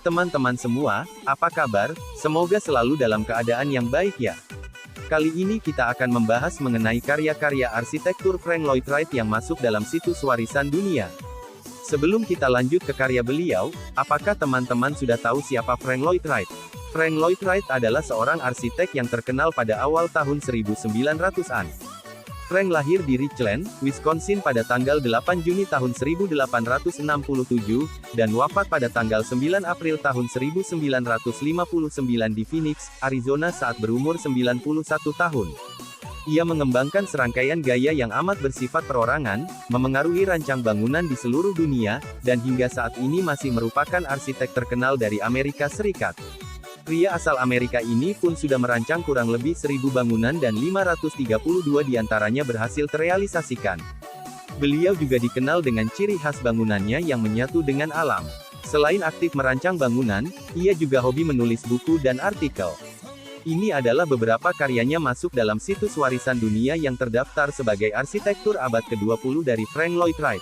teman-teman semua, apa kabar? Semoga selalu dalam keadaan yang baik ya. Kali ini kita akan membahas mengenai karya-karya arsitektur Frank Lloyd Wright yang masuk dalam situs warisan dunia. Sebelum kita lanjut ke karya beliau, apakah teman-teman sudah tahu siapa Frank Lloyd Wright? Frank Lloyd Wright adalah seorang arsitek yang terkenal pada awal tahun 1900-an. Frank lahir di Richland, Wisconsin pada tanggal 8 Juni tahun 1867, dan wafat pada tanggal 9 April tahun 1959 di Phoenix, Arizona saat berumur 91 tahun. Ia mengembangkan serangkaian gaya yang amat bersifat perorangan, memengaruhi rancang bangunan di seluruh dunia, dan hingga saat ini masih merupakan arsitek terkenal dari Amerika Serikat. Pria asal Amerika ini pun sudah merancang kurang lebih 1000 bangunan dan 532 diantaranya berhasil terrealisasikan. Beliau juga dikenal dengan ciri khas bangunannya yang menyatu dengan alam. Selain aktif merancang bangunan, ia juga hobi menulis buku dan artikel. Ini adalah beberapa karyanya masuk dalam situs warisan dunia yang terdaftar sebagai arsitektur abad ke-20 dari Frank Lloyd Wright.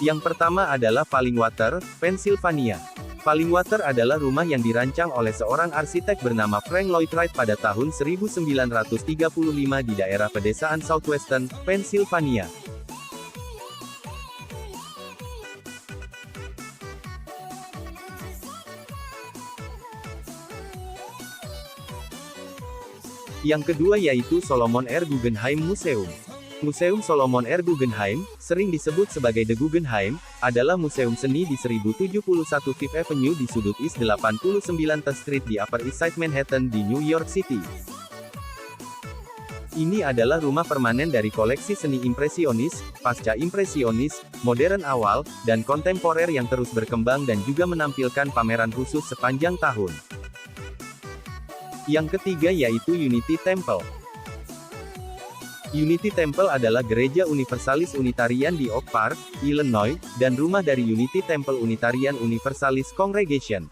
Yang pertama adalah Fallingwater, Pennsylvania. Fallingwater adalah rumah yang dirancang oleh seorang arsitek bernama Frank Lloyd Wright pada tahun 1935 di daerah pedesaan Southwestern, Pennsylvania. Yang kedua yaitu Solomon R. Guggenheim Museum. Museum Solomon R. Guggenheim, sering disebut sebagai The Guggenheim, adalah museum seni di 1071 Fifth Avenue di sudut East 89th Street di Upper East Side Manhattan di New York City. Ini adalah rumah permanen dari koleksi seni impresionis, pasca impresionis, modern awal, dan kontemporer yang terus berkembang dan juga menampilkan pameran khusus sepanjang tahun. Yang ketiga yaitu Unity Temple. Unity Temple adalah gereja Universalis Unitarian di Oak Park, Illinois, dan rumah dari Unity Temple Unitarian Universalis Congregation.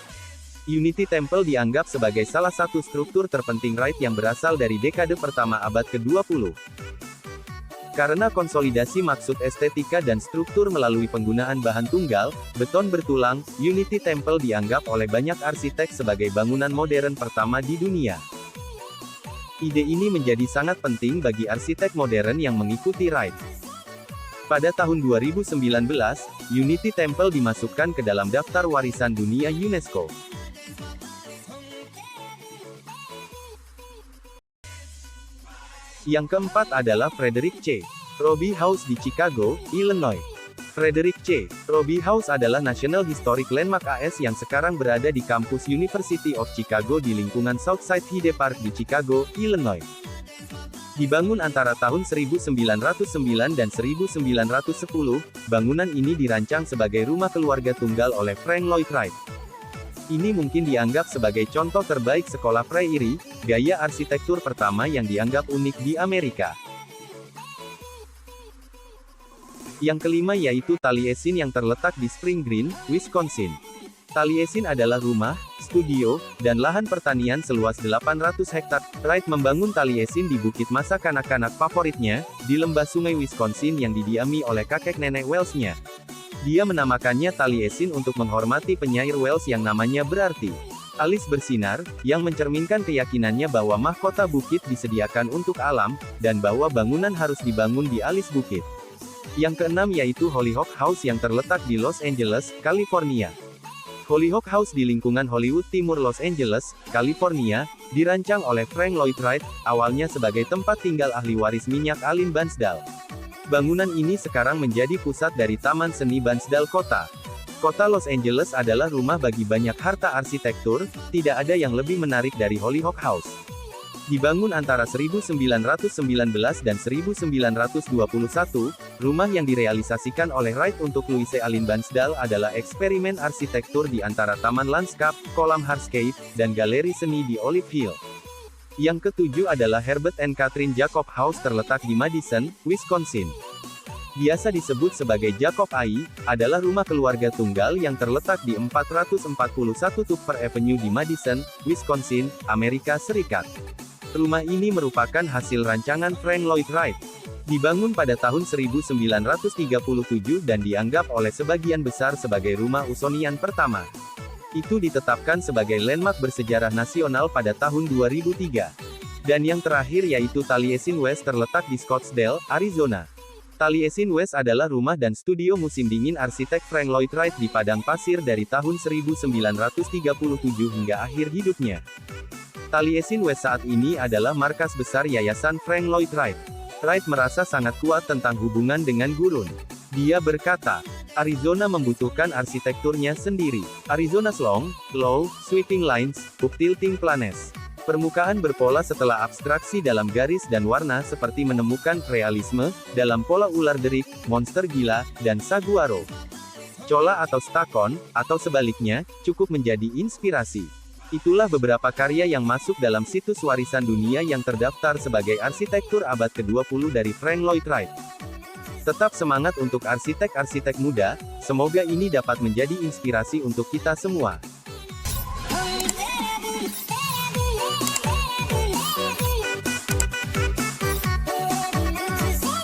Unity Temple dianggap sebagai salah satu struktur terpenting Wright yang berasal dari dekade pertama abad ke-20. Karena konsolidasi maksud estetika dan struktur melalui penggunaan bahan tunggal, beton bertulang, Unity Temple dianggap oleh banyak arsitek sebagai bangunan modern pertama di dunia. Ide ini menjadi sangat penting bagi arsitek modern yang mengikuti Wright. Pada tahun 2019, Unity Temple dimasukkan ke dalam daftar warisan dunia UNESCO. Yang keempat adalah Frederick C. Roby House di Chicago, Illinois. Frederick C. Roby House adalah National Historic Landmark AS yang sekarang berada di kampus University of Chicago di lingkungan Southside Hyde Park di Chicago, Illinois. Dibangun antara tahun 1909 dan 1910, bangunan ini dirancang sebagai rumah keluarga tunggal oleh Frank Lloyd Wright. Ini mungkin dianggap sebagai contoh terbaik sekolah Prairie, gaya arsitektur pertama yang dianggap unik di Amerika. Yang kelima yaitu Taliesin yang terletak di Spring Green, Wisconsin. Taliesin adalah rumah, studio, dan lahan pertanian seluas 800 hektar. Wright membangun Taliesin di bukit masa kanak-kanak favoritnya, di lembah sungai Wisconsin yang didiami oleh kakek nenek Wales-nya. Dia menamakannya Taliesin untuk menghormati penyair Wales yang namanya berarti alis bersinar, yang mencerminkan keyakinannya bahwa mahkota bukit disediakan untuk alam, dan bahwa bangunan harus dibangun di alis bukit. Yang keenam yaitu Hollyhock House yang terletak di Los Angeles, California. Hollyhock House di lingkungan Hollywood Timur Los Angeles, California, dirancang oleh Frank Lloyd Wright, awalnya sebagai tempat tinggal ahli waris minyak Allen Bansdale. Bangunan ini sekarang menjadi pusat dari Taman Seni Bansdale Kota. Kota Los Angeles adalah rumah bagi banyak harta arsitektur, tidak ada yang lebih menarik dari Hollyhock House. Dibangun antara 1919 dan 1921, rumah yang direalisasikan oleh Wright untuk Louise Allen Bansdale adalah eksperimen arsitektur di antara taman lanskap, kolam hardscape, dan galeri seni di Olive Hill. Yang ketujuh adalah Herbert and Catherine Jacob House terletak di Madison, Wisconsin. Biasa disebut sebagai Jacob AI, adalah rumah keluarga tunggal yang terletak di 441 Tupper Avenue di Madison, Wisconsin, Amerika Serikat. Rumah ini merupakan hasil rancangan Frank Lloyd Wright. Dibangun pada tahun 1937 dan dianggap oleh sebagian besar sebagai rumah Usonian pertama. Itu ditetapkan sebagai landmark bersejarah nasional pada tahun 2003. Dan yang terakhir yaitu Taliesin West terletak di Scottsdale, Arizona. Taliesin West adalah rumah dan studio musim dingin arsitek Frank Lloyd Wright di padang pasir dari tahun 1937 hingga akhir hidupnya. Taliesin West saat ini adalah markas besar Yayasan Frank Lloyd Wright. Wright merasa sangat kuat tentang hubungan dengan gurun. Dia berkata, Arizona membutuhkan arsitekturnya sendiri. Arizona's long, low, sweeping lines, up tilting planes. Permukaan berpola setelah abstraksi dalam garis dan warna seperti menemukan realisme, dalam pola ular derik, monster gila, dan saguaro. Cola atau stakon, atau sebaliknya, cukup menjadi inspirasi. Itulah beberapa karya yang masuk dalam situs warisan dunia yang terdaftar sebagai arsitektur abad ke-20 dari Frank Lloyd Wright. Tetap semangat untuk arsitek-arsitek muda, semoga ini dapat menjadi inspirasi untuk kita semua.